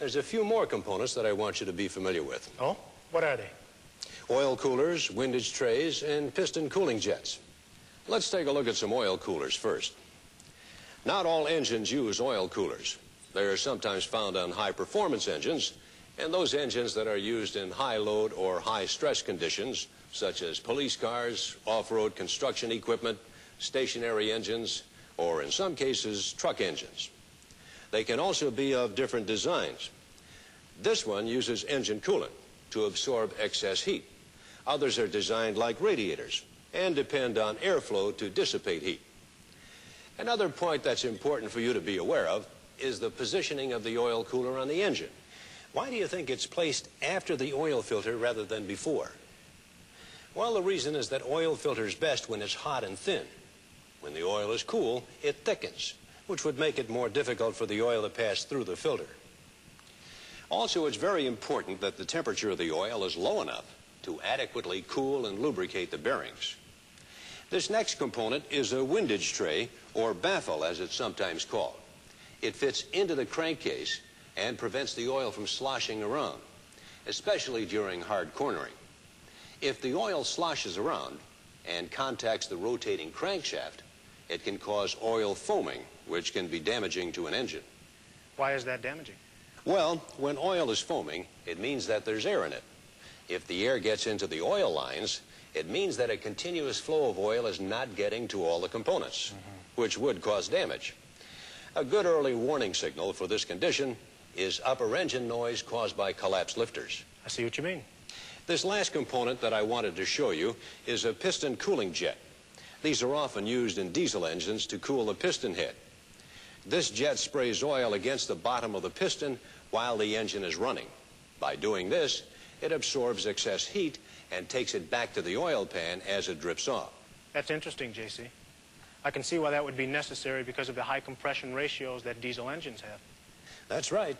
there's a few more components that I want you to be familiar with. Oh? What are they? Oil coolers, windage trays, and piston cooling jets. Let's take a look at some oil coolers first. Not all engines use oil coolers. They are sometimes found on high-performance engines, and those engines that are used in high-load or high-stress conditions, such as police cars, off-road construction equipment, stationary engines, or in some cases, truck engines. They can also be of different designs. This one uses engine coolant to absorb excess heat. Others are designed like radiators and depend on airflow to dissipate heat. Another point that's important for you to be aware of is the positioning of the oil cooler on the engine. Why do you think it's placed after the oil filter rather than before? Well, the reason is that oil filters best when it's hot and thin. When the oil is cool, it thickens, which would make it more difficult for the oil to pass through the filter. Also, it's very important that the temperature of the oil is low enough to adequately cool and lubricate the bearings. This next component is a windage tray, or baffle as it's sometimes called. It fits into the crankcase and prevents the oil from sloshing around, especially during hard cornering. If the oil sloshes around and contacts the rotating crankshaft, it can cause oil foaming, which can be damaging to an engine. Why is that damaging? Well, when oil is foaming, it means that there's air in it. If the air gets into the oil lines, it means that a continuous flow of oil is not getting to all the components, which would cause damage. A good early warning signal for this condition is upper engine noise caused by collapsed lifters. I see what you mean. This last component that I wanted to show you is a piston cooling jet. These are often used in diesel engines to cool the piston head. This jet sprays oil against the bottom of the piston while the engine is running. By doing this, it absorbs excess heat and takes it back to the oil pan as it drips off. That's interesting, J.C. I can see why that would be necessary because of the high compression ratios that diesel engines have. That's right.